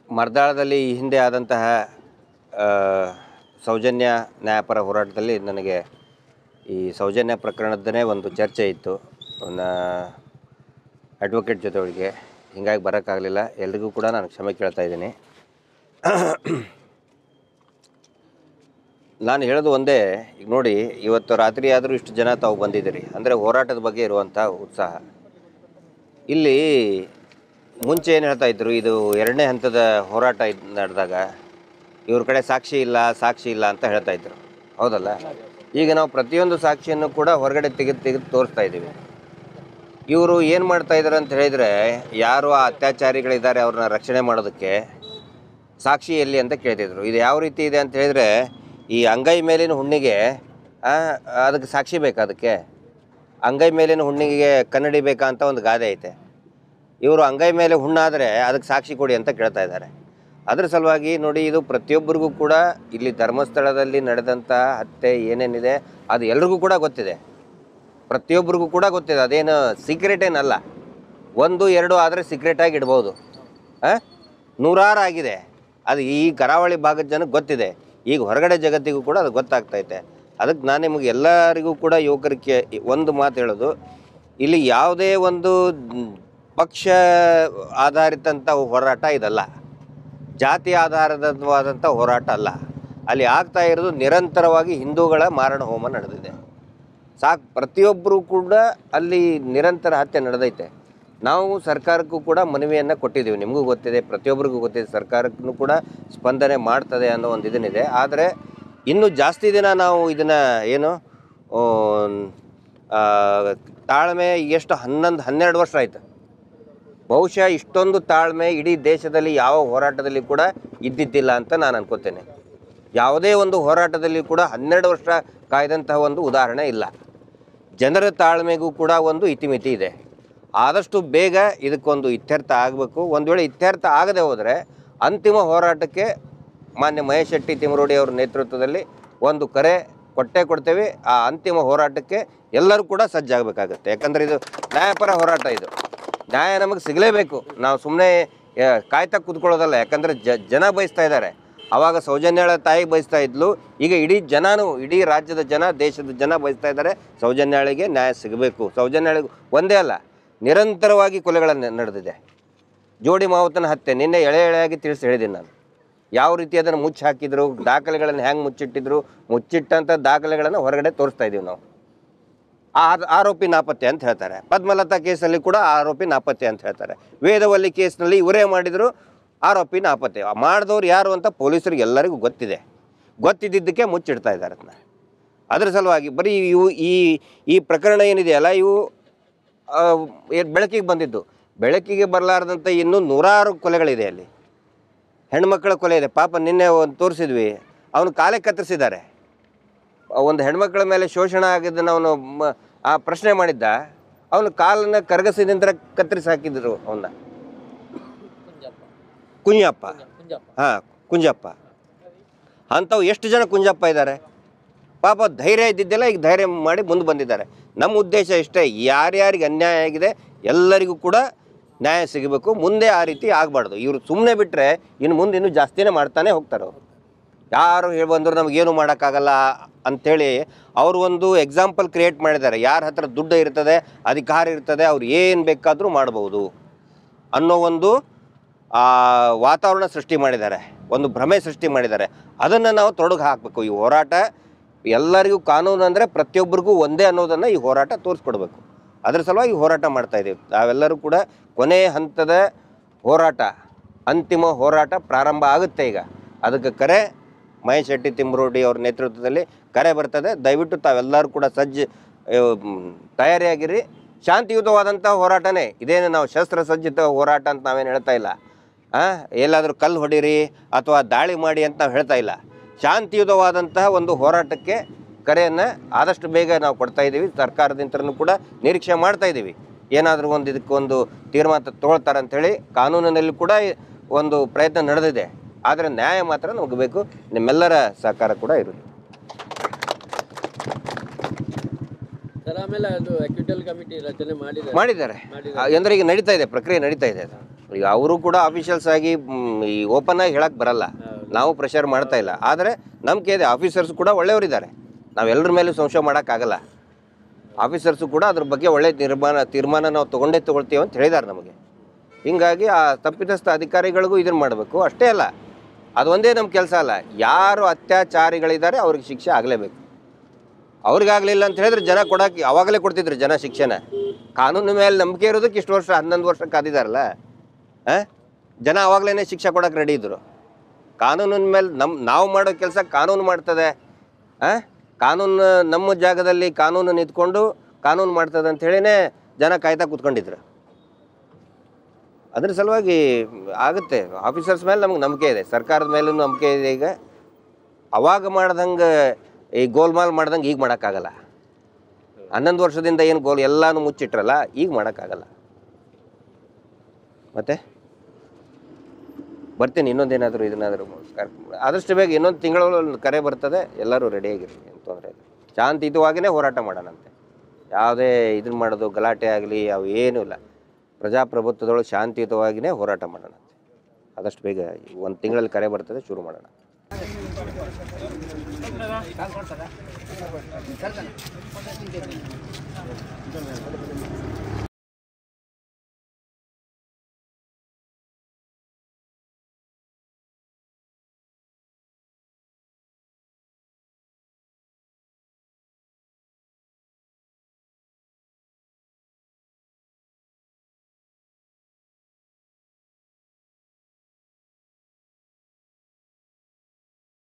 ಮರ್ದಾಳದಲ್ಲಿ ಈ ಹಿಂದೆ ಆದಂತಹ ಸೌಜನ್ಯ ನ್ಯಾಯಪರ ಹೋರಾಟದಲ್ಲಿ ನನಗೆ ಈ ಸೌಜನ್ಯ ಪ್ರಕರಣದನೇ ಒಂದು ಚರ್ಚೆ ಇತ್ತು ಅಡ್ವೊಕೇಟ್ ಜೊತೆಗೆ. ಹೀಗಾಗಿ ಬರೋಕ್ಕಾಗಲಿಲ್ಲ. ಎಲ್ರಿಗೂ ಕೂಡ ನಾನು ಕ್ಷಮೆ ಕೇಳ್ತಾ ಇದ್ದೀನಿ. ನಾನು ಹೇಳೋದು ಒಂದೇ, ಈಗ ನೋಡಿ, ಇವತ್ತು ರಾತ್ರಿ ಆದರೂ ಇಷ್ಟು ಜನ ತಾವು ಬಂದಿದ್ದೀರಿ ಅಂದರೆ ಹೋರಾಟದ ಬಗ್ಗೆ ಇರುವಂಥ ಉತ್ಸಾಹ. ಇಲ್ಲಿ ಮುಂಚೆ ಏನು ಹೇಳ್ತಾ ಇದ್ರು, ಇದು ಎರಡನೇ ಹಂತದ ಹೋರಾಟ ನಡೆದಾಗ ಇವ್ರ ಕಡೆ ಸಾಕ್ಷಿ ಇಲ್ಲ ಅಂತ ಹೇಳ್ತಾ ಇದ್ರು, ಹೌದಲ್ಲ? ಈಗ ನಾವು ಪ್ರತಿಯೊಂದು ಸಾಕ್ಷಿಯನ್ನು ಕೂಡ ಹೊರಗಡೆ ತೆಗೆದು ತೋರಿಸ್ತಾ ಇದ್ದೀವಿ. ಇವರು ಏನು ಮಾಡ್ತಾ ಇದ್ದಾರೆ ಅಂತ ಹೇಳಿದರೆ, ಯಾರು ಆ ಅತ್ಯಾಚಾರಿಗಳಿದ್ದಾರೆ ಅವ್ರನ್ನ ರಕ್ಷಣೆ ಮಾಡೋದಕ್ಕೆ ಸಾಕ್ಷಿ ಎಲ್ಲಿ ಅಂತ ಕೇಳ್ತಿದ್ರು. ಇದು ಯಾವ ರೀತಿ ಇದೆ ಅಂತ ಹೇಳಿದರೆ, ಈ ಅಂಗೈ ಮೇಲಿನ ಹುಣ್ಣಿಗೆ ಅದಕ್ಕೆ ಸಾಕ್ಷಿ ಬೇಕಾ? ಅದಕ್ಕೆ ಅಂಗೈ ಮೇಲಿನ ಹುಣ್ಣಿಗೆ ಕನ್ನಡಿ ಬೇಕಾ ಅಂತ ಒಂದು ಗಾದೆ ಐತೆ. ಇವರು ಅಂಗೈ ಮೇಲೆ ಹುಣ್ಣಾದರೆ ಅದಕ್ಕೆ ಸಾಕ್ಷಿ ಕೊಡಿ ಅಂತ ಕೇಳ್ತಾ ಇದ್ದಾರೆ. ಅದರ ಸಲುವಾಗಿ ನೋಡಿ, ಇದು ಪ್ರತಿಯೊಬ್ಬರಿಗೂ ಕೂಡ ಇಲ್ಲಿ ಧರ್ಮಸ್ಥಳದಲ್ಲಿ ನಡೆದಂಥ ಹತ್ಯೆ ಏನೇನಿದೆ ಅದು ಎಲ್ರಿಗೂ ಕೂಡ ಗೊತ್ತಿದೆ, ಪ್ರತಿಯೊಬ್ಬರಿಗೂ ಕೂಡ ಗೊತ್ತಿದೆ. ಅದೇನು ಸೀಕ್ರೆಟ್ ಏನಲ್ಲ. 1, 2 ಆದರೆ ಸೀಕ್ರೆಟಾಗಿ ಇಡ್ಬೋದು. ನೂರಾರು ಆಗಿದೆ. ಅದು ಈ ಕರಾವಳಿ ಭಾಗದ ಜನಕ್ಕೆ ಗೊತ್ತಿದೆ. ಈಗ ಹೊರಗಡೆ ಜಗತ್ತಿಗೂ ಕೂಡ ಅದು ಗೊತ್ತಾಗ್ತೈತೆ. ಅದಕ್ಕೆ ನಾನು ನಿಮಗೆ ಎಲ್ಲರಿಗೂ ಕೂಡ ಯುವಕರಿಗೆ ಒಂದು ಮಾತು ಹೇಳೋದು, ಇಲ್ಲಿ ಯಾವುದೇ ಒಂದು ಪಕ್ಷ ಆಧಾರಿತಂಥ ಹೋರಾಟ ಇದಲ್ಲ, ಜಾತಿ ಆಧಾರವಾದಂಥ ಹೋರಾಟ ಅಲ್ಲ. ಅಲ್ಲಿ ಆಗ್ತಾ ಇರೋದು ನಿರಂತರವಾಗಿ ಹಿಂದೂಗಳ ಮಾರಣ ಹೋಮ ನಡೆದಿದೆ. ಪ್ರತಿಯೊಬ್ಬರೂ ಕೂಡ ಅಲ್ಲಿ ನಿರಂತರ ಹತ್ಯೆ ನಡೆದೈತೆ. ನಾವು ಸರ್ಕಾರಕ್ಕೂ ಕೂಡ ಮನವಿಯನ್ನು ಕೊಟ್ಟಿದ್ದೀವಿ, ನಿಮಗೂ ಗೊತ್ತಿದೆ, ಪ್ರತಿಯೊಬ್ಬರಿಗೂ ಗೊತ್ತಿದೆ, ಸರ್ಕಾರಕ್ಕೂ ಕೂಡ ಸ್ಪಂದನೆ ಮಾಡ್ತದೆ ಅನ್ನೋ ಒಂದು ಇದನ್ನಿದೆ. ಆದರೆ ಇನ್ನೂ ಜಾಸ್ತಿ ದಿನ ನಾವು ಇದನ್ನು ಏನು ತಾಳ್ಮೆ ಎಷ್ಟು 11-12 ವರ್ಷ ಆಯಿತು. ಬಹುಶಃ ಇಷ್ಟೊಂದು ತಾಳ್ಮೆ ಇಡೀ ದೇಶದಲ್ಲಿ ಯಾವ ಹೋರಾಟದಲ್ಲಿ ಕೂಡ ಇದ್ದಿದ್ದಿಲ್ಲ ಅಂತ ನಾನು ಅನ್ಕೋತೇನೆ. ಯಾವುದೇ ಒಂದು ಹೋರಾಟದಲ್ಲಿ ಕೂಡ 12 ವರ್ಷ ಕಾಯ್ದಂತಹ ಒಂದು ಉದಾಹರಣೆ ಇಲ್ಲ. ಜನರ ತಾಳ್ಮೆಗೂ ಕೂಡ ಒಂದು ಇತಿಮಿತಿ ಇದೆ. ಆದಷ್ಟು ಬೇಗ ಇದಕ್ಕೊಂದು ಇತ್ಯರ್ಥ ಆಗಬೇಕು. ಒಂದು ವೇಳೆ ಇತ್ಯರ್ಥ ಆಗದೆ ಹೋದರೆ ಅಂತಿಮ ಹೋರಾಟಕ್ಕೆ ಮಾನ್ಯ ಮಹೇಶ್ ಶೆಟ್ಟಿ ತಿಮರೋಡಿ ಅವರ ನೇತೃತ್ವದಲ್ಲಿ ಒಂದು ಕರೆ ಕೊಡ್ತೇವೆ. ಆ ಅಂತಿಮ ಹೋರಾಟಕ್ಕೆ ಎಲ್ಲರೂ ಕೂಡ ಸಜ್ಜಾಗಬೇಕಾಗತ್ತೆ. ಯಾಕಂದರೆ ಇದು ನ್ಯಾಯಪರ ಹೋರಾಟ, ಇದು ನ್ಯಾಯ ನಮಗೆ ಸಿಗಲೇಬೇಕು. ನಾವು ಸುಮ್ಮನೆ ಕಾಯ್ತಾ ಕೂತ್ಕೊಳ್ಳೋದಲ್ಲ. ಯಾಕಂದರೆ ಜನ ಬಯಸ್ತಾ ಇದ್ದಾರೆ. ಆವಾಗ ಸೌಜನ್ಯಾಳ ತಾಯಿ ಬಯಸ್ತಾ ಇದ್ಲು, ಈಗ ಇಡೀ ರಾಜ್ಯದ ಜನ, ದೇಶದ ಜನ ಬಯಸ್ತಾ ಇದ್ದಾರೆ ಸೌಜನ್ಯಾಳಿಗೆ ನ್ಯಾಯ ಸಿಗಬೇಕು. ಸೌಜನ್ಯಾಳಿಗೆ ಒಂದೇ ಅಲ್ಲ, ನಿರಂತರವಾಗಿ ಕೊಲೆಗಳನ್ನು ನಡೆದಿದೆ. ಜೋಡಿ ಮಾವುತನ ಹತ್ಯೆ ನಿನ್ನೆ ಎಳೆಯಾಗಿ ತಿಳಿಸಿ ಹೇಳಿದ್ದೀನಿ ನಾನು. ಯಾವ ರೀತಿ ಅದನ್ನು ಮುಚ್ಚಿ ಹಾಕಿದ್ರು, ದಾಖಲೆಗಳನ್ನು ಹೆಂಗೆ ಮುಚ್ಚಿಟ್ಟಂಥ ದಾಖಲೆಗಳನ್ನು ಹೊರಗಡೆ ತೋರಿಸ್ತಾ ಇದ್ದೀವಿ ನಾವು. ಆರೋಪಿ ನಾಪತ್ತೆ ಅಂತ ಹೇಳ್ತಾರೆ. ಪದ್ಮಲತಾ ಕೇಸಲ್ಲಿ ಕೂಡ ಆರೋಪಿ ನಾಪತ್ತೆ ಅಂತ ಹೇಳ್ತಾರೆ. ವೇದವಲ್ಲಿ ಕೇಸ್ನಲ್ಲಿ ಇವರೇ ಮಾಡಿದರು, ಆರೋಪಿ ನಾಪತ್ತೆ. ಮಾಡಿದವ್ರು ಯಾರು ಅಂತ ಪೊಲೀಸರಿಗೆ ಎಲ್ಲರಿಗೂ ಗೊತ್ತಿದ್ದಕ್ಕೆ ಮುಚ್ಚಿಡ್ತಾ ಇದ್ದಾರೆ ಅದನ್ನ. ಅದರ ಸಲುವಾಗಿ ಬರೀ ಈ ಪ್ರಕರಣ ಏನಿದೆಯಲ್ಲ, ಇವು ಬೆಳಕಿಗೆ ಬರಲಾರ್ದಂಥ ಇನ್ನೂ ನೂರಾರು ಕೊಲೆಗಳಿದೆ. ಅಲ್ಲಿ ಹೆಣ್ಮಕ್ಳ ಕೊಲೆ ಇದೆ. ಪಾಪ ನಿನ್ನೆ ಒಂದು ತೋರಿಸಿದ್ವಿ, ಅವನು ಕಾಲೇ ಕತ್ತರಿಸಿದ್ದಾರೆ. ಒಂದು ಹೆಣ್ಮಕ್ಳ ಮೇಲೆ ಶೋಷಣೆ ಆಗಿದ್ದನ್ನು ಅವನು ಆ ಪ್ರಶ್ನೆ ಮಾಡಿದ್ದ, ಅವನು ಕಾಲನ್ನು ಕರಗಸಿನಿಂದ ಕತ್ತರಿಸಿ ಹಾಕಿದ್ರು ಅವನ್ನ. ಕುಂಜಪ್ಪ ಅಂಥವು ಎಷ್ಟು ಜನ ಕುಂಜಪ್ಪ ಇದ್ದಾರೆ. ಪಾಪ ಧೈರ್ಯ ಇದ್ದಿದ್ದೆಲ್ಲ ಈಗ ಧೈರ್ಯ ಮಾಡಿ ಮುಂದೆ ಬಂದಿದ್ದಾರೆ. ನಮ್ಮ ಉದ್ದೇಶ ಇಷ್ಟೇ, ಯಾರ್ಯಾರಿಗೆ ಅನ್ಯಾಯ ಆಗಿದೆ ಎಲ್ಲರಿಗೂ ಕೂಡ ನ್ಯಾಯ ಸಿಗಬೇಕು. ಮುಂದೆ ಆ ರೀತಿ ಆಗಬಾರ್ದು. ಇವರು ಸುಮ್ಮನೆ ಬಿಟ್ಟರೆ ಇನ್ನೂ ಜಾಸ್ತಿನೇ ಮಾಡ್ತಾನೆ ಹೋಗ್ತಾರೆ. ಅವರು ಯಾರು ಹೇಳಿ ಬಂದರು ನಮಗೇನು ಮಾಡೋಕ್ಕಾಗಲ್ಲ ಅಂಥೇಳಿ ಅವರು ಒಂದು ಎಕ್ಸಾಂಪಲ್ ಕ್ರಿಯೇಟ್ ಮಾಡಿದ್ದಾರೆ. ಯಾರ ಹತ್ರ ದುಡ್ಡು ಇರ್ತದೆ, ಅಧಿಕಾರ ಇರ್ತದೆ, ಅವ್ರು ಏನು ಬೇಕಾದರೂ ಮಾಡ್ಬೋದು ಅನ್ನೋ ಒಂದು ವಾತಾವರಣ ಸೃಷ್ಟಿ ಮಾಡಿದ್ದಾರೆ, ಒಂದು ಭ್ರಮೆ ಸೃಷ್ಟಿ ಮಾಡಿದ್ದಾರೆ. ಅದನ್ನು ನಾವು ತೊಡಗು ಹಾಕಬೇಕು. ಈ ಹೋರಾಟ ಎಲ್ಲರಿಗೂ ಕಾನೂನು ಅಂದರೆ ಪ್ರತಿಯೊಬ್ಬರಿಗೂ ಒಂದೇ ಅನ್ನೋದನ್ನು ಈ ಹೋರಾಟ ತೋರಿಸ್ಕೊಡ್ಬೇಕು. ಅದರ ಸಲುವಾಗಿ ಹೋರಾಟ ಮಾಡ್ತಾಯಿದ್ದೀವಿ. ನಾವೆಲ್ಲರೂ ಕೂಡ ಕೊನೆಯ ಹಂತದ ಹೋರಾಟ, ಅಂತಿಮ ಹೋರಾಟ ಪ್ರಾರಂಭ ಆಗುತ್ತೆ ಈಗ. ಅದಕ್ಕೆ ಕರೆ ಮಹೇಶ್ ಶೆಟ್ಟಿ ತಿಮರೋಡಿ ಅವ್ರ ನೇತೃತ್ವದಲ್ಲಿ ಕರೆ ಬರ್ತದೆ. ದಯವಿಟ್ಟು ತಾವೆಲ್ಲರೂ ಕೂಡ ತಯಾರಿಯಾಗಿರಿ. ಶಾಂತಿಯುತವಾದಂಥ ಹೋರಾಟನೇ ಇದೇನು, ನಾವು ಶಸ್ತ್ರಸಜ್ಜಿತ ಹೋರಾಟ ಅಂತ ನಾವೇನು ಹೇಳ್ತಾ ಇಲ್ಲ. ಎಲ್ಲಾದರೂ ಕಲ್ಲು ಹೊಡೀರಿ ಅಥವಾ ದಾಳಿ ಮಾಡಿ ಅಂತ ನಾವು ಹೇಳ್ತಾ ಇಲ್ಲ. ಶಾಂತಿಯುತವಾದಂತಹ ಒಂದು ಹೋರಾಟಕ್ಕೆ ಕರೆಯನ್ನು ಆದಷ್ಟು ಬೇಗ ನಾವು ಕೊಡ್ತಾ ಇದ್ದೀವಿ. ಸರ್ಕಾರದಿಂದನೂ ಕೂಡ ನಿರೀಕ್ಷೆ ಮಾಡ್ತಾ ಇದ್ದೀವಿ, ಏನಾದರೂ ಒಂದು ಇದಕ್ಕೊಂದು ತೀರ್ಮಾನ ತೊಗೊಳ್ತಾರೆ ಅಂಥೇಳಿ. ಕಾನೂನಿನಲ್ಲಿ ಕೂಡ ಒಂದು ಪ್ರಯತ್ನ ನಡೆದಿದೆ. ಆದರೆ ನ್ಯಾಯ ಮಾತ್ರ ನಮಗೆ ಬೇಕು. ನಿಮ್ಮೆಲ್ಲರ ಸಹಕಾರ ಕೂಡ ಇರುತ್ತೆ. ಆಮೇಲೆ ಅದು ಅಕ್ಯೂಟಲ್ ಕಮಿಟಿ ರಚನೆ ಮಾಡಿದ್ದಾರೆ. ಅಂದರೆ ಈಗ ನಡೀತಾ ಇದೆ, ಪ್ರಕ್ರಿಯೆ ನಡೀತಾ ಇದೆ. ಈಗ ಅವರು ಕೂಡ ಆಫೀಷಿಯಲ್ಸ್ ಆಗಿ ಈ ಓಪನ್ ಆಗಿ ಹೇಳಕ್ಕೆ ಬರಲ್ಲ, ನಾವು ಪ್ರೆಷರ್ ಮಾಡ್ತಾ ಇಲ್ಲ. ಆದರೆ ನಂಬಿಕೆ ಇದೆ, ಆಫೀಸರ್ಸ್ ಕೂಡ ಒಳ್ಳೆಯವರಿದ್ದಾರೆ, ನಾವೆಲ್ಲರ ಮೇಲೂ ಸಂಶಯ ಮಾಡೋಕ್ಕಾಗಲ್ಲ. ಆಫೀಸರ್ಸು ಕೂಡ ಅದ್ರ ಬಗ್ಗೆ ಒಳ್ಳೆ ತೀರ್ಮಾನ ನಾವು ತೊಗೊಳ್ತೀವಿ ಅಂತ ಹೇಳಿದ್ದಾರೆ ನಮಗೆ. ಹೀಗಾಗಿ ಆ ತಪ್ಪಿತಸ್ಥ ಅಧಿಕಾರಿಗಳಿಗೂ ಇದನ್ನು ಮಾಡಬೇಕು. ಅಷ್ಟೇ ಅಲ್ಲ, ಅದು ಒಂದೇ ನಮ್ಮ ಕೆಲಸ ಅಲ್ಲ, ಯಾರು ಅತ್ಯಾಚಾರಿಗಳಿದ್ದಾರೆ ಅವ್ರಿಗೆ ಶಿಕ್ಷೆ ಆಗಲೇಬೇಕು. ಅವ್ರಿಗಾಗಲಿಲ್ಲ ಅಂತ ಹೇಳಿದ್ರೆ ಜನ ಕೊಡೋಕೆ ಅವಾಗಲೇ ಕೊಡ್ತಿದ್ರು ಜನ ಶಿಕ್ಷೆನ. ಕಾನೂನು ಮೇಲೆ ನಂಬಿಕೆ ಇರೋದಕ್ಕೆ ಇಷ್ಟು ವರ್ಷ 11 ವರ್ಷ ಕಾದಿದ್ದಾರಲ್ಲ, ಜನ ಆವಾಗಲೇ ಶಿಕ್ಷೆ ಕೊಡೋಕೆ ರೆಡಿ ಇದ್ದರು. ಕಾನೂನಿನ ಮೇಲೆ ನಾವು ಮಾಡೋ ಕೆಲಸ ಕಾನೂನು ಮಾಡ್ತದೆ, ಕಾನೂನು ನಮ್ಮ ಜಾಗದಲ್ಲಿ ಕಾನೂನು ನಿಂತ್ಕೊಂಡು ಕಾನೂನು ಮಾಡ್ತದೆ ಅಂತ ಹೇಳಿನೇ ಜನ ಕಾಯ್ತಾ ಕೂತ್ಕೊಂಡಿದ್ರು. ಅದ್ರ ಸಲುವಾಗಿ ಆಗುತ್ತೆ. ಆಫೀಸರ್ಸ್ ಮೇಲೆ ನಮ್ಗೆ ನಂಬಿಕೆ ಇದೆ, ಸರ್ಕಾರದ ಮೇಲೂ ನಂಬಿಕೆ ಇದೆ. ಈಗ ಅವಾಗ ಮಾಡ್ದಂಗೆ ಈ ಗೋಲ್ಮಾಲ್ ಮಾಡ್ದಂಗೆ ಈಗ ಮಾಡೋಕ್ಕಾಗಲ್ಲ. 11 ವರ್ಷದಿಂದ ಏನು ಎಲ್ಲನೂ ಮುಚ್ಚಿಟ್ರಲ್ಲ, ಈಗ ಮಾಡೋಕ್ಕಾಗಲ್ಲ. ಮತ್ತೆ ಬರ್ತೀನಿ, ಇನ್ನೊಂದೇನಾದರೂ ಇದನ್ನಾದರೂ ಆದಷ್ಟು ಬೇಗ ಇನ್ನೊಂದು ತಿಂಗಳು ಕರೆ ಬರ್ತದೆ, ಎಲ್ಲರೂ ರೆಡಿಯಾಗಿರಿ, ಏನು ತೊಂದರೆ ಇಲ್ಲ. ಶಾಂತಿಯುತವಾಗಿಯೇ ಹೋರಾಟ ಮಾಡೋಣಂತೆ. ಯಾವುದೇ ಇದನ್ನು ಮಾಡೋದು ಗಲಾಟೆ ಆಗಲಿ ಅವು ಏನೂ ಇಲ್ಲ. ಪ್ರಜಾಪ್ರಭುತ್ವದೊಳಗೆ ಶಾಂತಿಯುತವಾಗಿಯೇ ಹೋರಾಟ ಮಾಡೋಣಂತೆ. ಆದಷ್ಟು ಬೇಗ 1 ತಿಂಗಳಲ್ಲಿ ಕರೆ ಬರ್ತದೆ, ಶುರು ಮಾಡೋಣ.